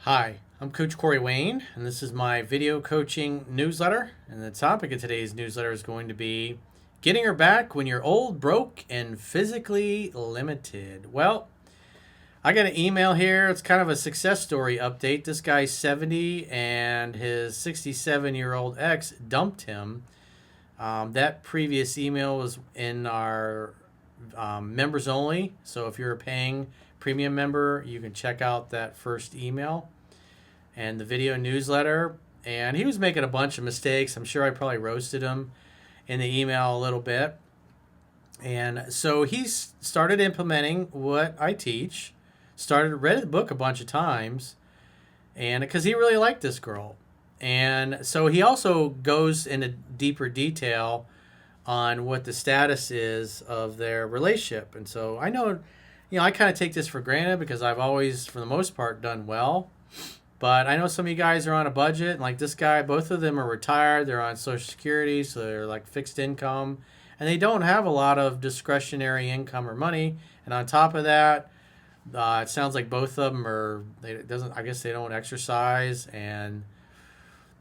Hi, I'm Coach Corey Wayne, and this is my video coaching newsletter. And the topic of today's newsletter is going to be getting her back when you're old, broke, and physically limited. Well, I got an email here. It's kind of a success story update. This guy's 70, and his 67-year-old ex dumped him. That previous email was in our members only. So if you're a paying premium member, you can check out that first email and the video newsletter. And he was making a bunch of mistakes. I'm sure I probably roasted him in the email a little bit. And so he started implementing what I teach, read the book a bunch of times, and because he really liked this girl. And so he also goes into deeper detail on what the status is of their relationship. And so I know, I kind of take this for granted because I've always, for the most part, done well. But I know some of you guys are on a budget, and like this guy, both of them are retired. They're on Social Security, so they're like fixed income, and they don't have a lot of discretionary income or money. And on top of that, it sounds like both of them I guess they don't exercise, and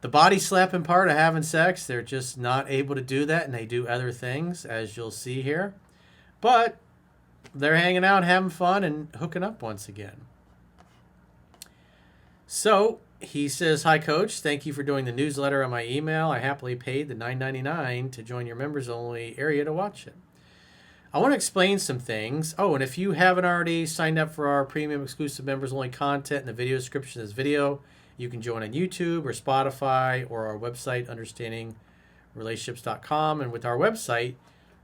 the body slapping part of having sex, they're just not able to do that, and they do other things, as you'll see here. But they're hanging out, having fun, and hooking up once again. So he says, "Hi, Coach. Thank you for doing the newsletter on my email. I happily paid the $9.99 to join your members-only area to watch it. I want to explain some things. Oh, and if you haven't already signed up for our premium exclusive members-only content in the video description of this video, you can join on YouTube or Spotify or our website, understandingrelationships.com. And with our website,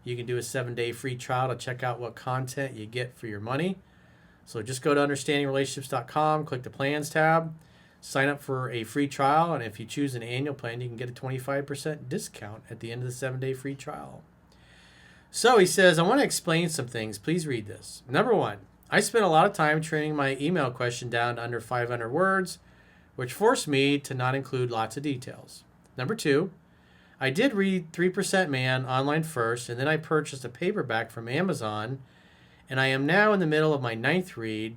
you can do a 7-day free trial to check out what content you get for your money. So just go to understandingrelationships.com, click the plans tab, sign up for a free trial, and if you choose an annual plan, you can get a 25% discount at the end of the 7-day free trial." So he says, "I want to explain some things. Please read this. Number one, I spent a lot of time training my email question down to under 500 words, which forced me to not include lots of details. Number two, I did read 3% Man online first, and then I purchased a paperback from Amazon, and I am now in the middle of my 9th read,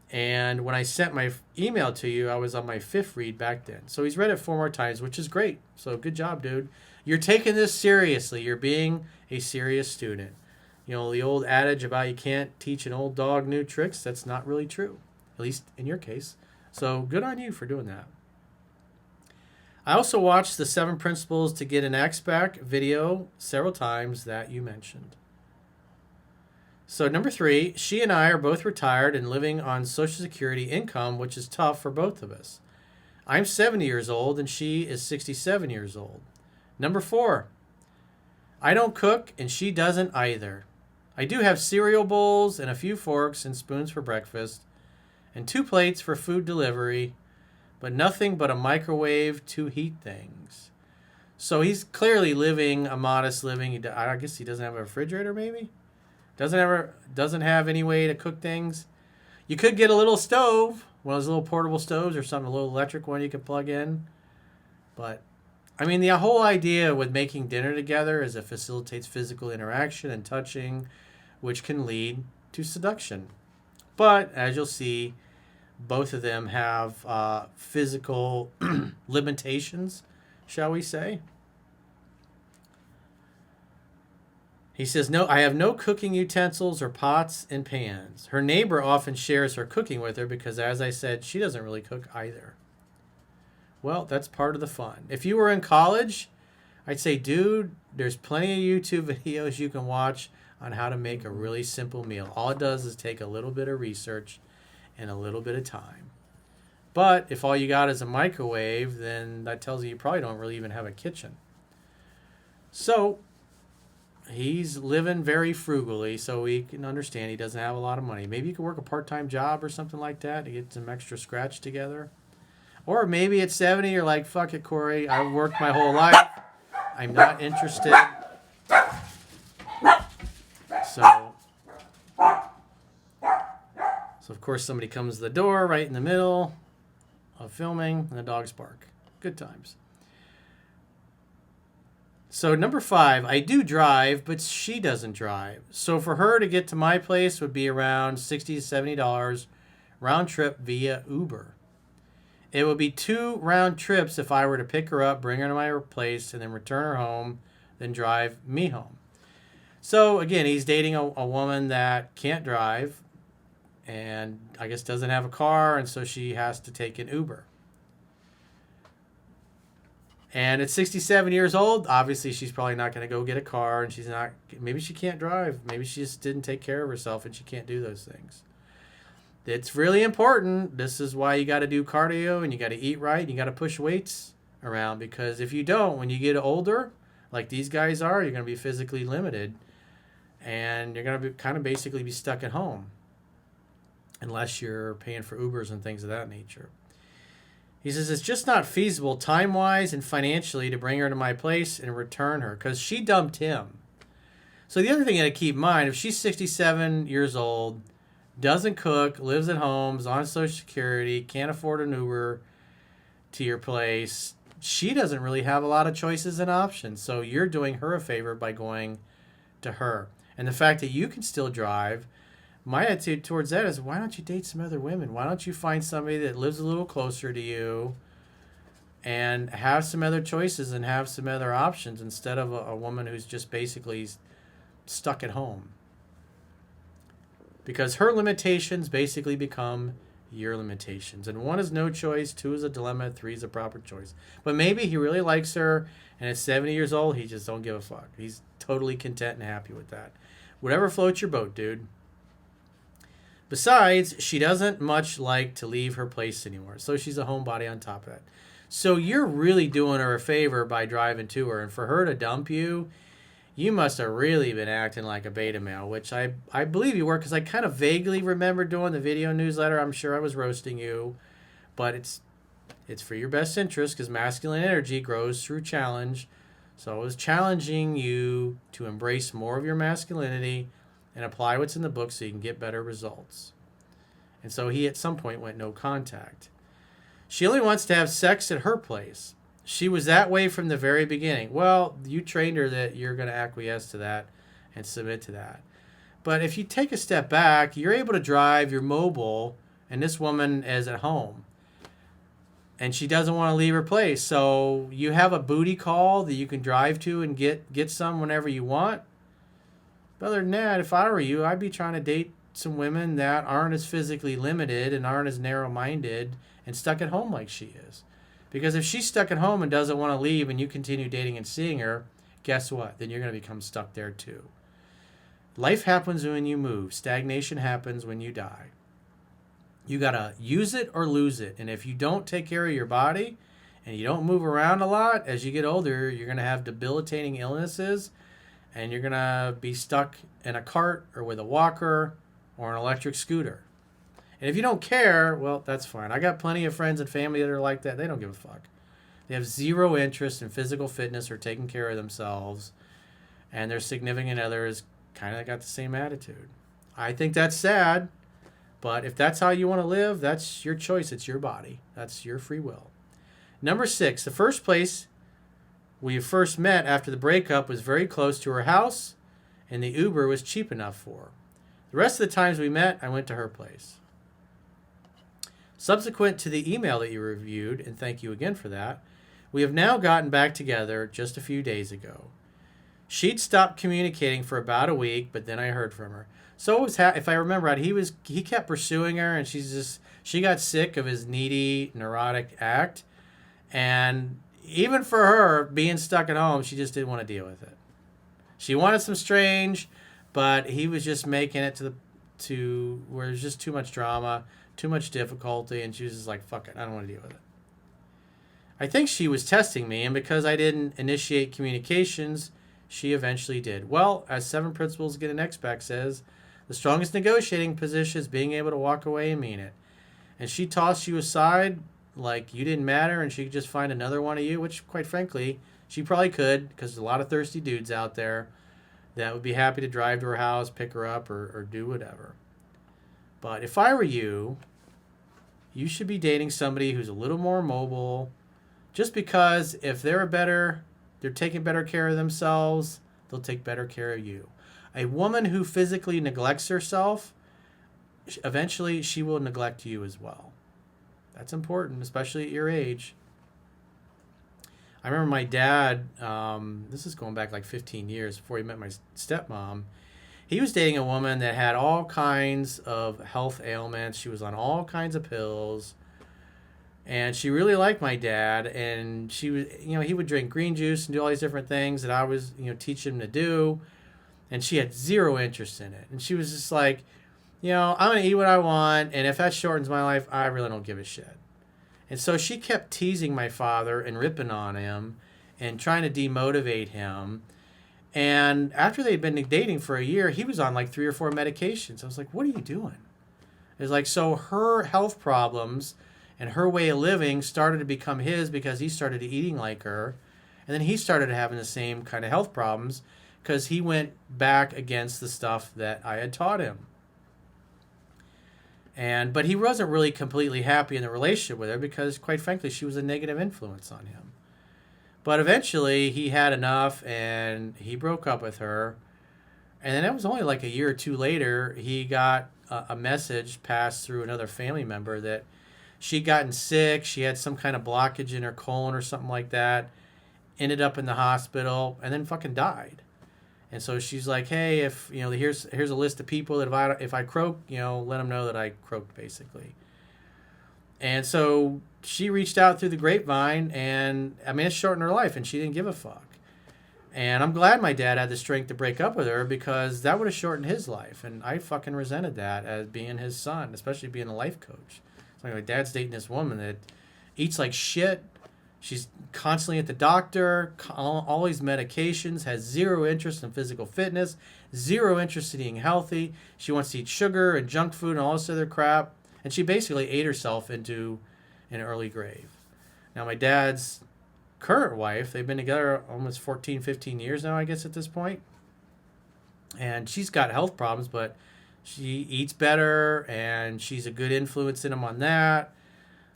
and when I sent my email to you, I was on my 5th read back then." So he's read it 4 more times, which is great. So good job, dude. You're taking this seriously. You're being a serious student. The old adage about you can't teach an old dog new tricks, that's not really true, at least in your case. So good on you for doing that. I also watched the 7 Principles to Get an Ex Back video several times that you mentioned. So number 3, she and I are both retired and living on Social Security income, which is tough for both of us. I'm 70 years old and she is 67 years old. Number 4, I don't cook and she doesn't either. I do have cereal bowls and a few forks and spoons for breakfast and 2 plates for food delivery, but nothing but a microwave to heat things. So he's clearly living a modest living. I guess he doesn't have a refrigerator, maybe? Doesn't have any way to cook things. You could get a little stove, one of those little portable stoves or something, a little electric one you could plug in. But, the whole idea with making dinner together is it facilitates physical interaction and touching, which can lead to seduction. But, as you'll see, both of them have physical limitations, shall we say. He says, "No, I have no cooking utensils or pots and pans. Her neighbor often shares her cooking with her because, as I said, she doesn't really cook either." Well, that's part of the fun. If you were in college, I'd say, dude, there's plenty of YouTube videos you can watch on how to make a really simple meal. All it does is take a little bit of research and a little bit of time. But if all you got is a microwave, then that tells you probably don't really even have a kitchen. So he's living very frugally, so we can understand he doesn't have a lot of money. Maybe you could work a part-time job or something like that to get some extra scratch together. Or maybe at 70, you're like, fuck it, Corey. I've worked my whole life. I'm not interested. So, of course, somebody comes to the door right in the middle of filming, and the dogs bark. Good times. So number 5, I do drive, but she doesn't drive. So for her to get to my place would be around $60 to $70 round trip via Uber. It would be 2 round trips if I were to pick her up, bring her to my place, and then return her home, then drive me home. So again, he's dating a woman that can't drive and I guess doesn't have a car, and so she has to take an Uber. And at 67 years old, obviously she's probably not going to go get a car, and maybe she can't drive. Maybe she just didn't take care of herself and she can't do those things. It's really important. This is why you got to do cardio and you got to eat right and you got to push weights around, because if you don't, when you get older, like these guys are, you're going to be physically limited and you're going to be kind of basically be stuck at home unless you're paying for Ubers and things of that nature. He says it's just not feasible time-wise and financially to bring her to my place and return her because she dumped him. So the other thing you got to keep in mind, if she's 67 years old, doesn't cook, lives at home, is on Social Security, can't afford an Uber to your place, she doesn't really have a lot of choices and options. So you're doing her a favor by going to her. And the fact that you can still drive, my attitude towards that is, why don't you date some other women? Why don't you find somebody that lives a little closer to you and have some other choices and have some other options instead of a woman who's just basically stuck at home? Because her limitations basically become your limitations. And 1 is no choice, 2 is a dilemma, 3 is a proper choice. But maybe he really likes her, and at 70 years old, he just don't give a fuck. He's totally content and happy with that. Whatever floats your boat, dude. Besides, she doesn't much like to leave her place anymore. So she's a homebody on top of that. So you're really doing her a favor by driving to her. And for her to dump you, you must have really been acting like a beta male, which I believe you were, because I kind of vaguely remember doing the video newsletter. I'm sure I was roasting you. But it's for your best interest, because masculine energy grows through challenge. So I was challenging you to embrace more of your masculinity and apply what's in the book so you can get better results. And so he at some point went no contact. She only wants to have sex at her place. She was that way from the very beginning. Well, you trained her that you're going to acquiesce to that and submit to that. But if you take a step back, you're able to drive, you're mobile, and this woman is at home. And she doesn't want to leave her place. So you have a booty call that you can drive to and get some whenever you want. But other than that, if I were you, I'd be trying to date some women that aren't as physically limited and aren't as narrow-minded and stuck at home like she is. Because if she's stuck at home and doesn't want to leave and you continue dating and seeing her, guess what? Then you're going to become stuck there too. Life happens when you move. Stagnation happens when you die. You got to use it or lose it. And if you don't take care of your body and you don't move around a lot, as you get older, you're going to have debilitating illnesses. And you're going to be stuck in a cart or with a walker or an electric scooter. And if you don't care, well, that's fine. I got plenty of friends and family that are like that. They don't give a fuck. They have zero interest in physical fitness or taking care of themselves. And their significant others kind of got the same attitude. I think that's sad. But if that's how you want to live, that's your choice. It's your body. That's your free will. Number 6, the first place we first met after the breakup was very close to her house, and the Uber was cheap enough for her. The rest of the times we met, I went to her place. Subsequent to the email that you reviewed, and thank you again for that, we have now gotten back together just a few days ago. She'd stopped communicating for about a week, but then I heard from her. So it was if I remember right, he kept pursuing her, and she got sick of his needy, neurotic act, and even for her, being stuck at home, she just didn't want to deal with it. She wanted some strange, but he was just making it to where there's just too much drama, too much difficulty, and she was just like, fuck it, I don't want to deal with it. I think she was testing me, and because I didn't initiate communications, she eventually did. Well, as 7 Principles Get an X-Pack says, the strongest negotiating position is being able to walk away and mean it. And she tossed you aside like you didn't matter, and she could just find another one of you, which, quite frankly, she probably could, because there's a lot of thirsty dudes out there that would be happy to drive to her house, pick her up, or do whatever. But if I were you, you should be dating somebody who's a little more mobile, just because if they're taking better care of themselves, they'll take better care of you. A woman who physically neglects herself, eventually she will neglect you as well. That's important, especially at your age. I remember my dad, this is going back like 15 years before he met my stepmom. He was dating a woman that had all kinds of health ailments. She was on all kinds of pills. And she really liked my dad. And she was, he would drink green juice and do all these different things that I was, teaching him to do. And she had zero interest in it. And she was just like, I'm going to eat what I want. And if that shortens my life, I really don't give a shit. And so she kept teasing my father and ripping on him and trying to demotivate him. And after they'd been dating for a year, he was on like 3 or 4 medications. I was like, what are you doing? It was like, so her health problems and her way of living started to become his because he started eating like her. And then he started having the same kind of health problems because he went back against the stuff that I had taught him. But he wasn't really completely happy in the relationship with her because, quite frankly, she was a negative influence on him. But eventually, he had enough, and he broke up with her. And then it was only like a year or 2 later, he got a message passed through another family member that she'd gotten sick. She had some kind of blockage in her colon or something like that. Ended up in the hospital, and then fucking died. And so she's like, hey, if here's a list of people that if I croak, let them know that I croaked, basically. And so she reached out through the grapevine, and it shortened her life, and she didn't give a fuck. And I'm glad my dad had the strength to break up with her because that would have shortened his life, and I fucking resented that as being his son, especially being a life coach. So my dad's dating this woman that eats like shit. She's constantly at the doctor, all these medications, has zero interest in physical fitness, zero interest in eating healthy. She wants to eat sugar and junk food and all this other crap. And she basically ate herself into an early grave. Now, my dad's current wife, they've been together almost 14, 15 years now, I guess, at this point. And she's got health problems, but she eats better, and she's a good influence in him on that.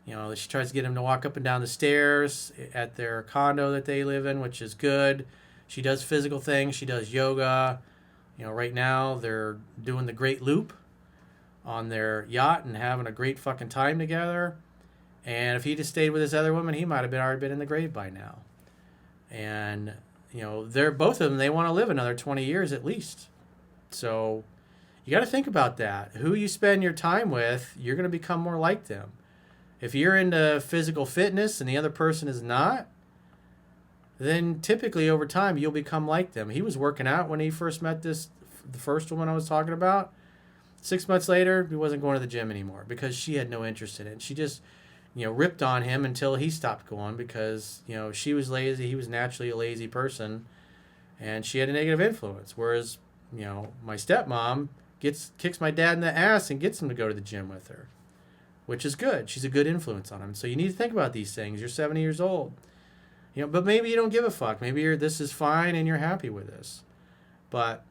She tries to get him to walk up and down the stairs at their condo that they live in, which is good. She does physical things. She does yoga. Right now they're doing the Great Loop on their yacht and having a great fucking time together. And if he just stayed with this other woman, he might have already been in the grave by now. And, they're both of them, they want to live another 20 years at least. So you got to think about that. Who you spend your time with, you're going to become more like them. If you're into physical fitness and the other person is not, then typically over time you'll become like them. He was working out when he first met the first woman I was talking about. 6 months later, he wasn't going to the gym anymore because she had no interest in it. She just, ripped on him until he stopped going because, she was lazy. He was naturally a lazy person, and she had a negative influence. Whereas, my stepmom kicks my dad in the ass and gets him to go to the gym with her, which is good. She's a good influence on him. So you need to think about these things. You're 70 years old. But maybe you don't give a fuck. Maybe this is fine and you're happy with this. But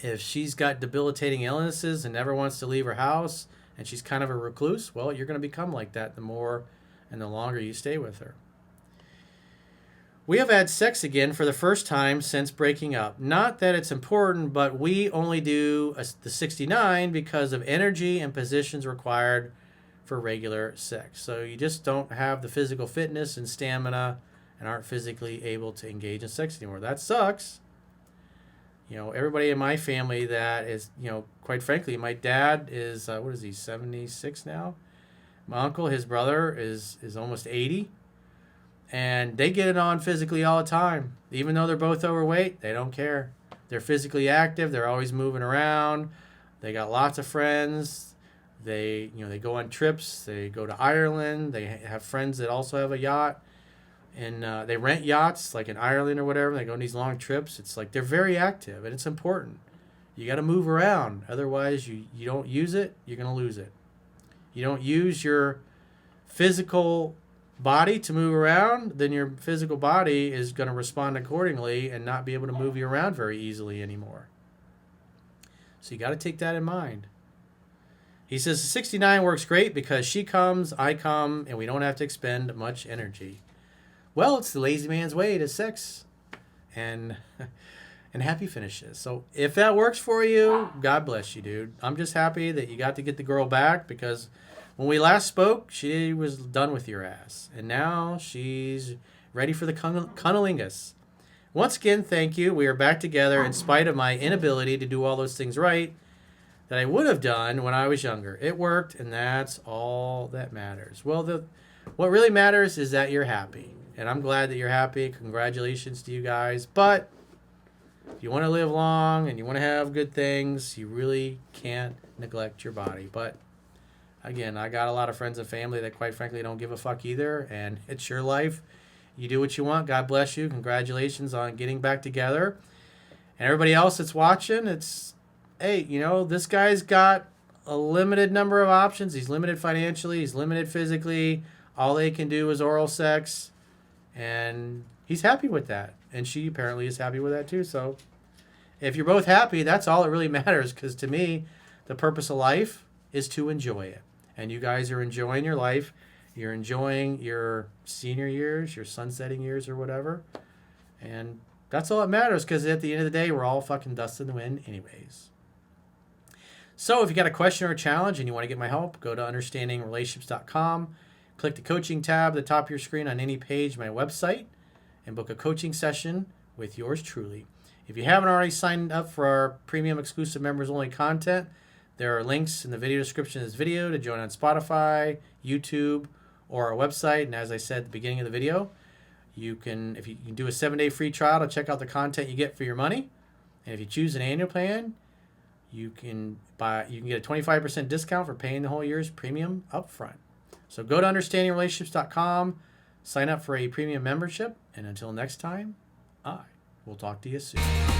if she's got debilitating illnesses and never wants to leave her house and she's kind of a recluse, well, you're going to become like that the more and the longer you stay with her. We have had sex again for the first time since breaking up. Not that it's important, but we only do the 69 because of energy and positions required for regular sex. So you just don't have the physical fitness and stamina and aren't physically able to engage in sex anymore. That sucks. Everybody in my family that is, quite frankly, my dad is, 76 now? My uncle, his brother, is almost 80. And they get it on physically all the time. Even though they're both overweight, they don't care. They're physically active. They're always moving around. They got lots of friends. They go on trips. They go to Ireland. They have friends that also have a yacht. And they rent yachts, like in Ireland or whatever. They go on these long trips. It's like they're very active, and it's important. You got to move around. Otherwise, you don't use it, you're going to lose it. You don't use your physical body to move around, then your physical body is going to respond accordingly and not be able to move you around very easily anymore. So you got to take that in mind. He says 69 works great because she comes, I come, and we don't have to expend much energy. Well, it's the lazy man's way to sex and happy finishes. So if that works for you, God bless you, dude. I'm just happy that you got to get the girl back because When we last spoke, she was done with your ass. And now she's ready for the cunnilingus. Once again, thank you. We are back together in spite of my inability to do all those things right that I would have done when I was younger. It worked, and that's all that matters. Well, what really matters is that you're happy. And I'm glad that you're happy. Congratulations to you guys. But if you want to live long and you want to have good things, you really can't neglect your body. But again, I got a lot of friends and family that quite frankly don't give a fuck either. And it's your life. You do what you want. God bless you. Congratulations on getting back together. And everybody else that's watching, hey, this guy's got a limited number of options. He's limited financially. He's limited physically. All they can do is oral sex. And he's happy with that. And she apparently is happy with that too. So if you're both happy, that's all that really matters. Because to me, the purpose of life is to enjoy it. And you guys are enjoying your life. You're enjoying your senior years, your sunsetting years or whatever. And that's all that matters, because at the end of the day, we're all fucking dust in the wind anyways. So if you got a question or a challenge and you want to get my help, go to understandingrelationships.com. Click the coaching tab at the top of your screen on any page of my website and book a coaching session with yours truly. If you haven't already signed up for our premium exclusive members only content, there are links in the video description of this video to join on Spotify, YouTube, or our website. And as I said at the beginning of the video, you can do a 7-day free trial to check out the content you get for your money. And if you choose an annual plan, you can get a 25% discount for paying the whole year's premium up front. So go to understandingrelationships.com, sign up for a premium membership, and until next time, I will talk to you soon.